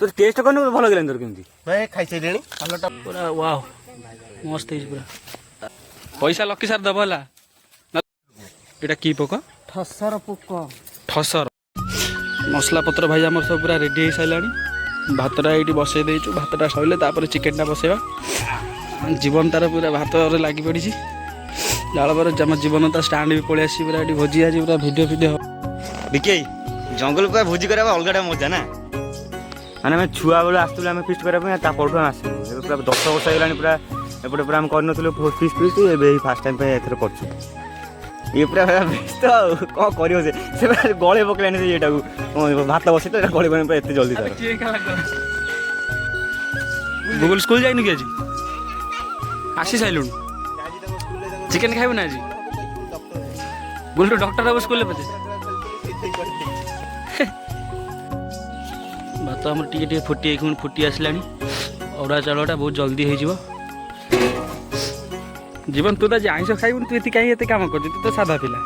तो टेस्ट करने भल लगे तोर केमती भाई खाई सारे पूरा वाह मस्त है पूरा पैसा लकी सार दब है एटा की पोक ठसर पोक ठसर मसला पत्र भाई आम सब पूरा रेडी हो सारे भातटा ये बसई देचु भातटा सैले चिकेनटा बसैवा जीवन तार पूरा भात लगी पड़ी जाल पर जमा जीवन तार स्टाण्ड भी पलि आसी पूरा ये भोजी आज पूरा भिडियो फिडियो विके जंगल पूरा भोजी करा अलग मजा ना माने आम छुआ बेलू आसलु आम फिस्ट करने पढ़ू आम आसलु पूरा 10 वर्ष होगा पूरा एपटे पूरा आम कर फिस्ट फिस्ट ये फास्ट टाइम एथर कर ये पूरा व्यस्त कौन कर गले पकड़ानी ये भात बस गले पूरा एत जल्दी गूगल स्कूल जाइनु कि आज आसी साइलु चिकेन खाइबु ना आज बोल डॉक्टर अब स्कूल पचे भात आम टे फुटी आसला अरुआ चाउलटा बहुत जल्दी हो जीवन तू तो आइस खाइबु तू ये कहीं एत कम कर तू तो साधा पिला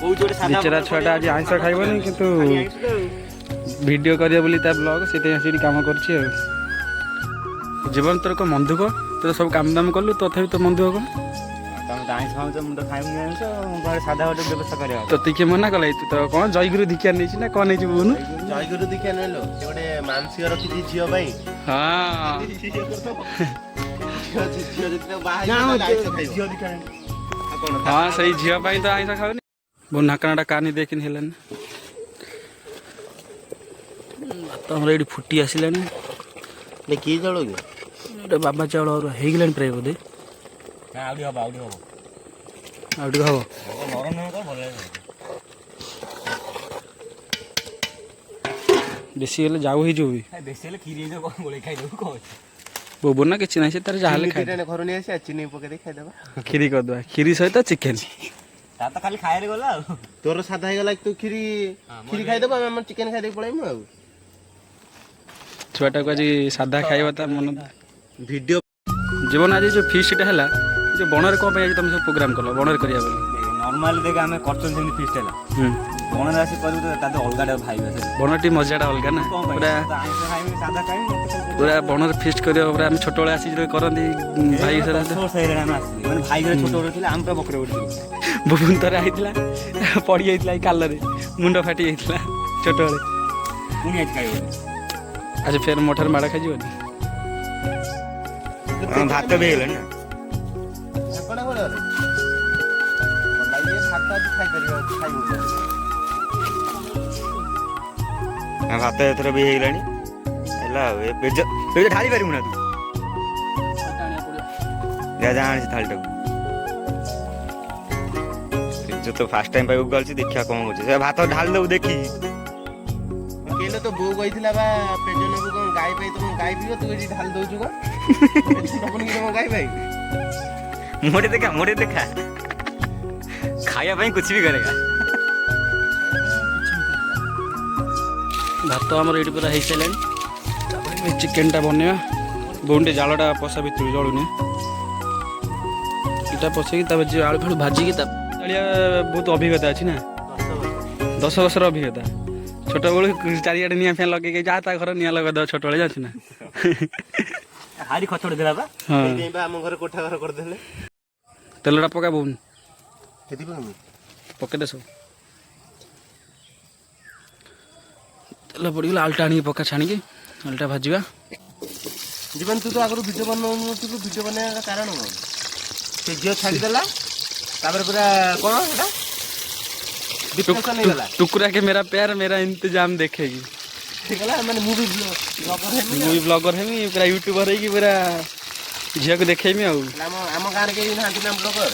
बिचरा छुआटा आज आइस खाइबनी किंतु वीडियो करिया बोली ता ब्लॉग से कम कर जीवन तोर को मन दुख तोर सब काम दाम कलु तथापि तो मन दुख तो तिके मना कल तू तो कौन जयगुरु दीक्षा नहीं ना कौन नहीं बोलू जयगुरु दीक्षा नेलो गोटे मानसिक रखी झील भाई हाँ सही झील तो आइस खाऊनी बहुत नाकनाटा कानी देखनी है भात हमारे ये फुटी आसला कि चाउल बाबा चाउल हो प्राय बोधे आउ हम बेसी हेल्ले जाऊ हो बोबो ना किसी ना तार जहाँ घर नहीं आसी चीनी पकई खाईदे खीरी करदे खीरी सहित चिकेन खाली खाए गला तोर साधा होगा तू खीरी खीरी खाईदेव आम चिकेन खाई पलैमु आ छुआटा को आज साधा खाइबा ता मन वीडियो जीवन आज जो फीस्ट है जो बणर कौन आज तुम सब प्रोग्राम कल बणर करिया नॉर्मल देख आम करछन सेमि फीस्ट है बणर आसी करू तो ता अलगा भाई बणर टी मजाटा अलग ना पूरा सादा खाई पूरा बणर फीस्ट करियो पूरा हम छोट बेला आसी करंदी भाई सारा माने भाई छोट बड़ थिला आम पूरा बकरे उठी बुबुन तरे आइतला पड़ी जाइतला काल रे मुंड फाटी जाइतला छोट बेले पुनी आज खाइबो आज फिर मोटर माड़ा खाई जीवनी भात भी हेला ना भात एथर भी हेलानी ढाली पारू ना तू जा थाली जो तो फास्ट टाइम पाइबा गलছি देखिया कौन होचे भात ढाल दऊ देखी केले तो बो गइथिला बा पेजन को कोन गाय पाई तुम गाय पियो तू एडी ढाल दउछु को अपन की तुम गाय पाई मोटे देखा खाया भाई कुछ भी करेगा भात आमर ये पूरा हो सारे चिकेनटा बनवा बोंडे जालटा पशा भितर जलुनि इटा पशेकी आलू फालू भाजिकी बहुत अभिज्ञता अच्छी ना 10 वर्षर अभिज्ञता छोट बेलू चारिआडे निआ फैन लगे जा घर निआ लगे छोट बेले जानी ना हारी खचड़ देला बा हम घर कोठा घर कर देले तेलटा पका बोन केति पकामी पके दे सब तेल पड़गला आलटा आनी पका छाणी आलटा भाजवा जीवन तू तो आगु वीडियो बनाऊ तू वीडियो बनाने का कारण कौन से झील छाड़ी देला तापर पूरा कौन एटा टुकड़ा के मेरा प्यार मेरा इंतजाम देखेगी ठीक है मैंने मूवी ब्लॉगर है पूरा यूट्यूबर है कि पूरा झील को देखेमी आम गाँव के ना ब्लॉगर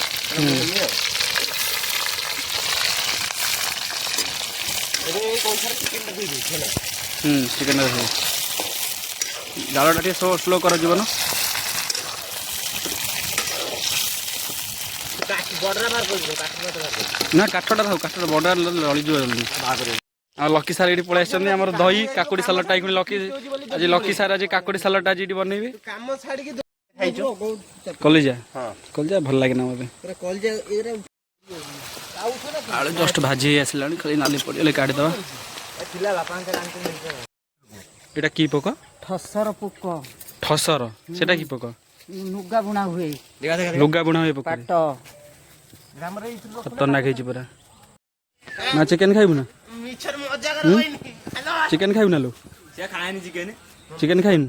चिकेन जालटा टे स्लो कर जीवन ना काठटा था काठटा बड़ा लड़ीज लकी सार ये पलि आम दही काकुड़ी सालाटा लकी आज लकी सार आज काकुड़ी सालाटा आज बनइबे कलिजा कलिजा भल लगे ना मत आलू जस्ट भाजी आसला खाली नाली पड़े काटिदेवा এটা কি পোক ଠସର ପୋକ ଠସର সেটা কি পোক ଲୁଗା ବୁଣା ହୁଏ ଲୁଗା ବୁଣା ହୁଏ ପୋକ ପାଟ ଖତରନାକ ହେଇଛି ପୁରା ନା ଚିକେନ ଖାଇବୁ ନା ମିଛର ମଜା କରଇନି ଚିକେନ ଖାଇବୁ ନା लो ସେ ଖାଏନି ଚିକେନ ଚିକେନ ଖାଇନୁ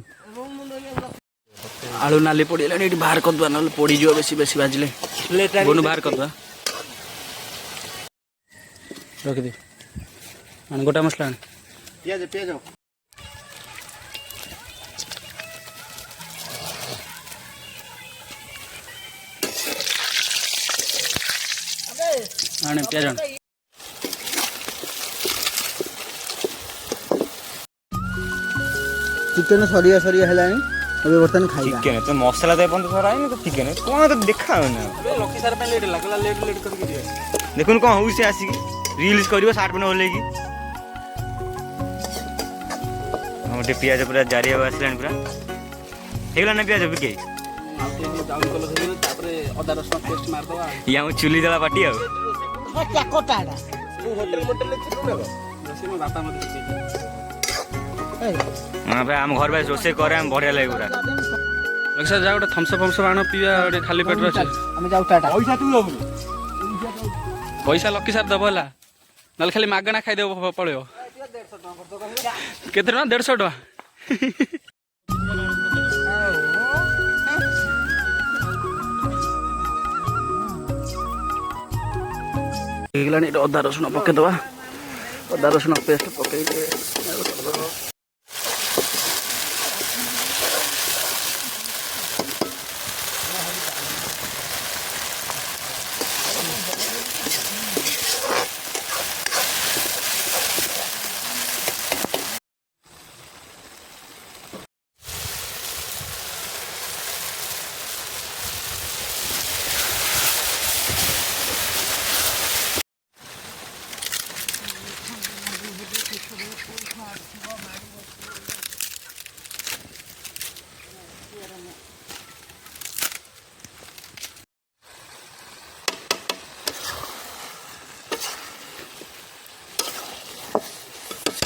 ଆଳୁ ନାଲି ପଡ଼ିଗଲାଣି ଏଠି ବାହାର କରିଦେବା ନହେଲେ ପଡ଼ିଯିବ ବେଶୀ ବେଶୀ ବାଜିଲେ ବନୁ ବାହାର କରିଦେବା ରଖିଦେ ଆଣ ଗୋଟା ମସଲା ଆଣ ପିଆଜ ଆଣେ ପିଆଜ ଆଣ ଚିକେନ ସରିଆ ହେଲାଣି ଏବେ ବର୍ତ୍ତମାନ ଖାଇବା ଚିକେନ ତ ମସଲା ତ ଏପର୍ଯ୍ୟନ୍ତ ସରା ହେଇନି ତ ଚିକେନ କଣ ତ ଦେଖା ହଉନି ଲକି ସାର୍ ପାଇଁ ଲେଟ୍ ହେଲା କହିଲା ଲେଟ୍ କରିକି ଯିବେ ଦେଖୁନ କଣ ହଉଛି ସେ ଆସିକି ରିଲ୍ସ କରିବ ସାର୍ଟ ପେଣ୍ଟ ଓହ୍ଲେଇକି ଗୋଟେ ପିଆଜ ପୁରା ଜାରି ହବା ଆସିଲାଣି ପୁରା ହେଇଗଲା ନା ପିଆଜ ବିକେ ତାପରେ ଅଦା ରସୁଣ ପେଷ୍ଟ ମାରିଦେବା ଇଏ ଆମ ଚୁଲି ଦେଲା ପାଟି ଆଉ ଚାକଟାଟା ବାପା ମତେ ଆମ ଘର ଭାଇ ରୋଷେଇ କରେ ଆମେ ବଢିଆ ଲାଗେ ପୁରା ଲକି ସାର୍ ଯା ଗୋଟେ ଥମ୍ସଅପ୍ ଫମ୍ସଅପ୍ ଆଣ ପିଇବା ଗୋଟେ ଖାଲି ପେଟରେ ଅଛି ଆମେ ଯାଉ ଟାଟା ପଇସା ତୁ ଦବୁ ପଇସା ଲକି ସାର୍ ଦେବ ହେଲା ନହେଲେ ଖାଲି ମାଗଣା ଖାଇଦେବ ପଳେଇବ କେତେ ଟଙ୍କା 150 ଟଙ୍କା ହେଇଗଲାଣି ଏଠି ଅଦା ରସୁଣ ପକେଇଦେବା ଅଦା ରସୁଣ ପେଷ୍ଟ ପକେଇକି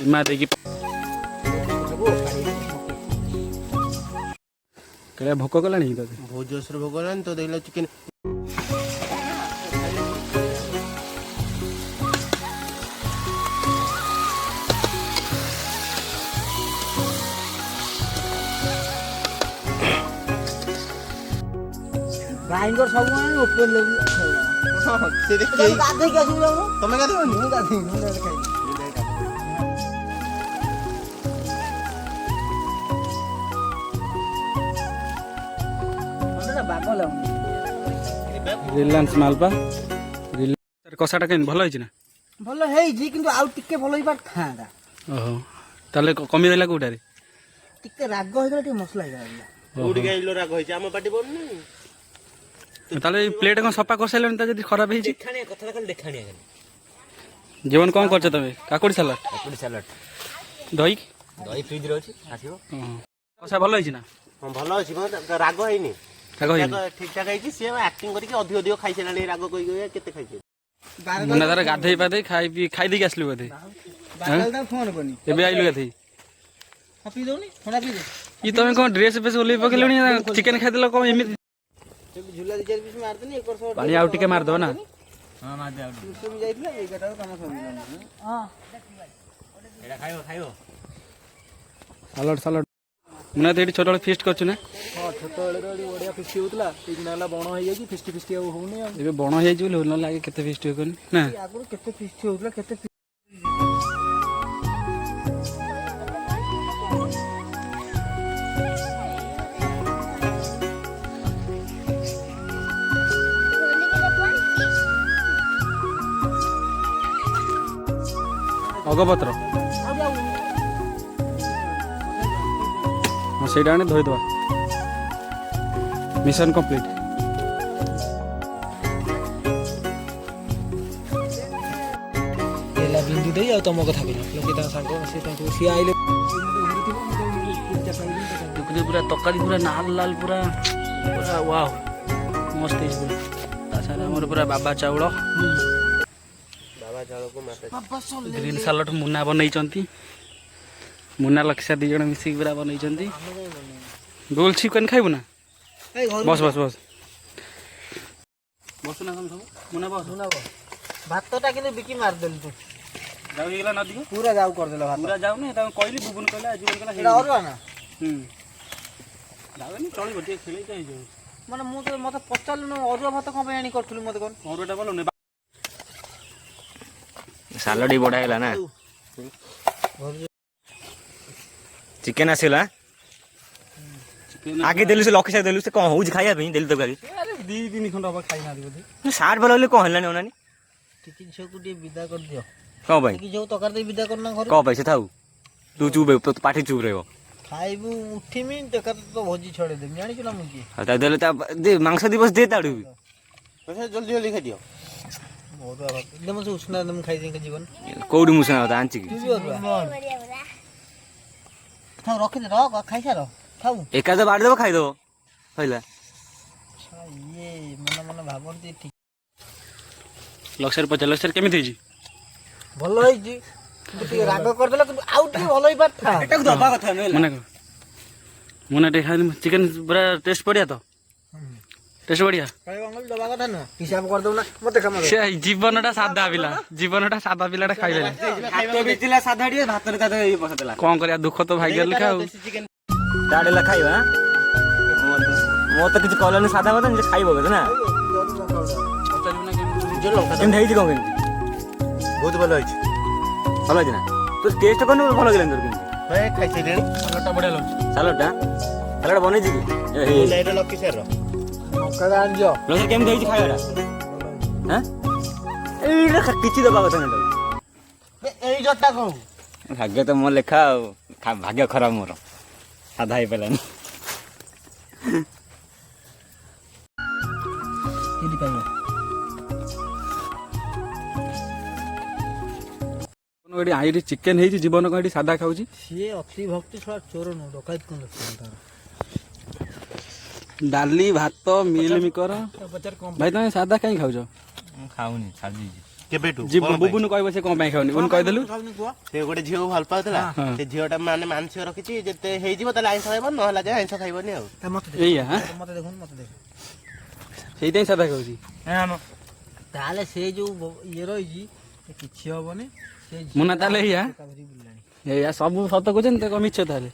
ସୀମା ଦେଇକି କେଡ଼େ ଭୋକ କଲାଣି କି ତତେ ବହୁତ ଜୋସରେ ଭୋଗ ହେଲାଣି ତ ଦେଖିଲା ଚିକେନ ଭାଇଙ୍କର ସବୁ ଉପରେ ଲେବୁଲ ସେ ଦେଖି ଗାଧେଇକି ଆସିବୁ ଯାଉନ ତମେ ଗାଧୋଇବନି ମୁଁ ଗାଧେଇବି ମୁଁ ଖାଇବି ବାଗ ଲାଗୁନି ରିଲାଏନ୍ସ ମାଲପା କଷାଟା କେମିତି ଭଲ ହେଇଛି ନା ଭଲ ହେଇଛି କିନ୍ତୁ ଆଉ ଟିକେ ଭଲ ହେଇପାରିଥାନ୍ତା ଓହୋ ତାହେଲେ କମିଦେଲା କୋଉଟାରେ ଟିକେ ରାଗ ହେଇଗଲା ଟିକେ ମସଲା ହେଇଗଲା କୋଉଠି ଗାଇଲ ରାଗ ହେଇଛି ଆମ ପାଟି ପଡୁନି ତାହେଲେ ଏଇ ପ୍ଲେଟ୍ କ'ଣ ସଫା କରିସାରିଲଣି ତା ଯଦି ଖରାପ ହେଇଛି ଦେଖାଣିଆ କଥାଟା ଖାଲି ଦେଖାଣିଆ ଖାଲି ଜୀବନ କ'ଣ କରୁଛ ତମେ କାକୁଡ଼ି ସାଲାଡ଼ କାକୁଡ଼ି ସାଲାଡ଼ ଦହି ଦହି ଫ୍ରିଜରେ ଅଛି ଆସିବ କଷା ଭଲ ହେଇଛି ନା ହଁ ଭଲ ଅଛି ରାଗ ହେଇନି ରାଗ ହେଇନି ଠିକ ଠାକ ହେଇଛି ସିଏ ଆକ୍ଟିଂ କରିକି ଅଧିକ ଖାଇସାରିଲାଣି ରାଗ କହିକି କେତେ ଖାଇଛି ମୁନା ତାର ଗାଧେଇ ପାଧେଇ ଖାଇଦେଇକି ଆସିଲୁ ବୋଧେ ଫୋନ କରିନି ଏବେ ଆଇଲୁ ଗାଧେଇ ପିଇ ଦଉନି ଥଣ୍ଡା ପିଇ ଦେ ଇ ତମେ କ'ଣ ଡ୍ରେସ୍ ଫେସ୍ ଓହ୍ଲେଇ ପକେଇଲଣି ଚିକେନ ଖାଇଦେଲ କ'ଣ ଏମିତି ଝୁଲା ଦି ଚାରି ପିସ୍ ମାରିଦେନି ଏକ ବର୍ଷ ପାଣି ଆଉ ଟିକେ ମାରିଦେବ ନା ହଁ ମାଦେ ଆଉ ଯାଇଥିଲା ଏଇଟାର କାମ ସରିଲାନି ହଁ ଏଇଟା ଖାଇବ ସାଲଡ଼ ମୁନା ତ ଏଠି ଛୋଟବେଳେ ଫିଷ୍ଟ କରୁଛୁ ନା ହଁ ଛୋଟବେଳେ ଏଠି ବଢିଆ ଫିଷ୍ଟି ହଉଥିଲା ଏଇ ଦିନ ହେଲା ବଣ ହେଇଯାଇଛି ଫିଷ୍ଟି ଆଉ ହଉନି ଆଉ ଏବେ ବଣ ହେଇଯାଇଛି ବୋଲି ନହେଲେ ଆଗେ କେତେ ଫିଷ୍ଟ ହୁଏ କନି ନା ଆଗରୁ କେତେ ଫିଷ୍ଟି ହଉଥିଲା କେତେ ଅଗପତ୍ର ହଁ ସେଇଟା ଆଣି ଧୋଇଦେବା ମିଶନ କମ୍ପ୍ଲିଟ୍ ହେଲା ବିନ୍ଦୁ ଦେଇ ଆଉ ତମ କଥା କହିଲା ଲୋକେ ତାଙ୍କ ସାଙ୍ଗ ସେ ତାଙ୍କୁ ସିଏ ଆଇଲେ ପୁରା ତରକାରୀ ପୁରା ଲାଲ ପୁରା ପୁରା ୱାଓ ମସ୍ତ ହେଇଛି ପୁରା ତା ସାଙ୍ଗରେ ଆମର ପୁରା ବାବା ଚାଉଳ ଅରୁଆ ଚାଉଳକୁ ମାପେ ଗ୍ରୀନ୍ ସାଲଡ ମୁନା ବନେଇଛନ୍ତି। ମୁନା ଲକ୍ଷ୍ୟା 2 ଜଣ ମିଶିକି ପୁରା ବନେଇଛନ୍ତି। ଗୋଲ ଚିକେନ୍ ଖାଇବୁ ନା? ବସ ବସ ବସ ବସ ନା ସବୁ ମୁନା ବସ। ଭାତଟା କିନ୍ତୁ ବିକି ମାରିଦେଲୁ ତୁ। ଯାଉ ହେଇଗଲା ନଦୀ ପୁରା ଯାଉ କରିଦେଲ ଭାତ। ପୁରା ଯାଉନି ତାଙ୍କୁ କହିଲି ବୁବୁନ କହିଲା ଆଜି କହିଲା ଏଇଟା ଅରୁଆ ନା? ଯାଉନି ଚଳିବ ଟିକେ ଖେଳେଇକି ହେଇଯିବ। ମାନେ ମୁଁ ତ ମତେ ପଚାରିଲୁ ଅରୁଆ ଭାତ କଣ ପାଇଁ ଆଣି କରିଥିଲୁ ମତେ କଣ? ଅରୁଆଟା ଭଲ ନେ ସାଲଡ ବଢା ହେଲା ନା। ଚିକେନ ଆସିଲା ଆଗେ ଦେଲୁ ସେ ଲକ୍ଷ୍ୟ ଦେଲୁ ସେ କଣ ହଉଛି ଖାଇବା ପାଇଁ ଦେଲୁ ତରକାରୀ। ଆରେ 2-3 ଖଣ୍ଡ ହବ ଖାଇନାହାନ୍ତି ବୋଧେ। ସାର୍ଟ ଭଲ ହେଲେ କଣ ହେଲାନି ଅନାନି ଟିକି ଝିଅକୁ ଟିକେ ବିଦା କରିଦିଅ। କଣ ପାଇଁ ଟିକି ଝିଅକୁ ତରକାରୀ ଦେଇ ବିଦା କରୁନା ଘରେ। କଣ ପାଇଁ ସେ ଥାଉ ତୁ ଚୁପ୍ ତୋ ପାଟି ଚୁପ୍ ରହିବ। ଖାଇବୁ ଉଠିମି ତରକାରୀ ତ ଭୋଜି ଛଡେଇଦେମି ଜାଣିଛୁ ନା ମୁଁ କିଏ? ଆଉ ତା ଦେଲେ ତା ଦେ ମାଂସ ଦିବସ ଦେ ତାଡୁ ଜଲ୍ଦି ଜଲ୍ଦି ଖାଇଦିଅ। ଅରୁଆ ଭାତ ଦେ ମୁଁ ଉଷୁନା ଦେ ମୁଁ ଖାଇଦେଇ ଜୀବନ। କୋଉଠି ମୁଁ ଶୁଣା ଆଣିଛି କି ତୁ ବି ଅରୁଆ ଥାଉ ରଖିଦେ ରଖ ଖାଇସାର ଥାଉ। ଏକା ତ ବାଡ଼ି ଦବ ଖାଇଦବ କହିଲା ଇଏ ମନେ ମନେ ଭାବନ୍ତି ଠିକ ଲକ୍ଷ୍ୟରେ ପଚାର ଲକ୍ଷ୍ୟରେ କେମିତି ହେଇଛି? ଭଲ ହେଇଛି କିନ୍ତୁ ଟିକେ ରାଗ କରିଦେଲା କିନ୍ତୁ ଆଉ ଟିକେ ଭଲ ହେଇପାରିଥା। ଏଟାକୁ ଦବା କଥା ନୁହେଁ ମନେ କର ମୁନା ଟିକେ ଖାଇଲି ଚିକେନ ପୁରା ଟେଷ୍ଟ ବଢିଆ ତ ଟେଷ୍ଟ ବଢିଆ। ଦବା କଥା ନୁହଁ ହିସାବ କରିଦବୁ ନା ମତେ କାମ ସେ ଜୀବନଟା ସାଧା ପିଲାଟା ଖାଇବେ ନା। ସାଧା ଟିକେ ଭାତରେ ତା ଇଏ ପସାଥିଲା କଣ କରିବା ଦୁଃଖ ତ ଭାଗ୍ୟରେ ଲେଖା ଆଉ। ତାଡେଲା ଖାଇବା ମୋ ତ କିଛି କହିଲାନି ସାଧା ଭାତ ନିଜେ ଖାଇବ ବୋଧେ ନା କେମିତି ହେଇଛି କଣ କେମିତି ବହୁତ ଭଲ ହେଇଛି। ଭଲ ହେଇଛି ନା ତୁ ଟେଷ୍ଟ କରିନୁ ଭଲ ଲାଗିଲାନି ତୋର କେମିତି ଖାଇସାରିଲେଣି। ସାଲଡଟା ବଢିଆ ଲାଗୁଛି। ସାଲଡ ବନେଇଛି କି ଏଇଟା ଲକି ସାର୍ ଲକ୍ଷ୍ୟ କେମିତି ହେଇଛି ଖାଇବାଟା ଏଇଟା କିଛି ଦବା କଥା ନାହିଁ ଏଇ ଜଟା କଣ ଭାଗ୍ୟ ତ ମୋ ଲେଖା ଆଉ ଭାଗ୍ୟ ଖରାପ ମୋର ସାଧା ହେଇପାରିଲାନି। ଏଠି ଆଇଠି ଚିକେନ ହେଇଛି ଜୀବନ କଣ ଏଠି ସାଧା ଖାଉଛି। ସିଏ ଅତି ଭକ୍ତି ଛଡା ଚୋର ନୁହଁ ଡକାୟତ କଣ ଡାଲି ଭାତ ମିଲ୍ ମିକର ଭାଇ ତମେ ସାଧା କାହିଁ ଖାଉଛ? ଖାଉନି ଛାଡି ଦେଇଛି କେବେଠୁ ବୁବୁନୁ କହିବ ସେ କଣ ପାଇଁ ଖାଉନି ବୁବୁନୁ କହିଦେଲୁ। ସେ ଗୋଟେ ଝିଅକୁ ଭଲ ପାଉଥିଲା ସେ ଝିଅଟା ମାନେ ମାନସିକ ରଖିଛି ଯେତେ ହେଇଯିବ ତାହେଲେ ଆଇଁଷ ଖାଇବ ନହେଲା ଯେ ଆଇଁଷ ଖାଇବନି ଆଉ। ଏଇଆ ମତେ ଦେଖୁନ ମତେ ଦେଖ ସେଇଥିପାଇଁ ସାଧା ଖାଉଛି। ତାହେଲେ ସେ ଯୋଉ ଇଏ ରହିଛି କିଛି ହବନି। ମୁନା ତାହେଲେ ଏଇଆ ସବୁ ସତ କହୁଛନ୍ତି ତ ମିଛ ତାହେଲେ।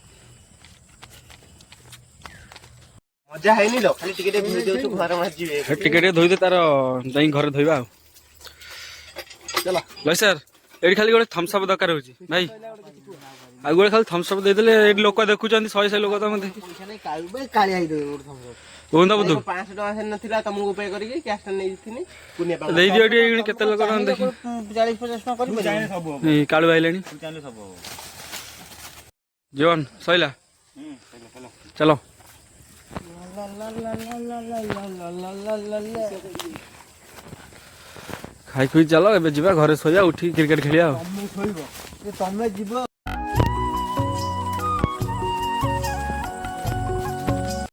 ମଜା ହେଇନି ଲୋ ଖାଲି ଟିକେ ଟିକେ ଧୋଇ ଦଉଛୁ ଘର ମାଜିବେ। ଟିକେ ଧୋଇଦେ ତାର ଯାଇ ଘରେ ଧୋଇବା ଆଉ। ଭାଇ ସାର୍ ଏଇଠି ଖାଲି ଗୋଟେ ଥମ୍ସଅପ୍ ଦରକାର ହଉଛି ଭାଇ ଆଉ ଗୋଟେ ଖାଲି ଥମ୍ସଅପ୍ ଦେଇଦେଲେ ଏଇଠି ଲୋକ ଦେଖୁଛନ୍ତି 100 ଲୋକ ତମ କୁହନ୍ତୁ ବୁଧୁ 500 ଟଙ୍କା ସେ ନଥିଲା ତମକୁ ପେ କରିକି କ୍ୟାସ୍ ଟା ନେଇଥିଲି ଦେଇଦିଅ ଏଠି କେତେ ଲୋକ ଦେଖି 40-50 ଟଙ୍କା କରିପାରିବେ। କାଳୁ ଆଇଲେଣି ଜୀବନ ସଇଲା ଚାଲ ଖାଇ ଖୁଇ ଚାଲ ଏବେ ଯିବା ଘରେ ଶୋଇବା ଉଠିକି କ୍ରିକେଟ ଖେଳିବା ଆଉ। ତମେ ଯିବ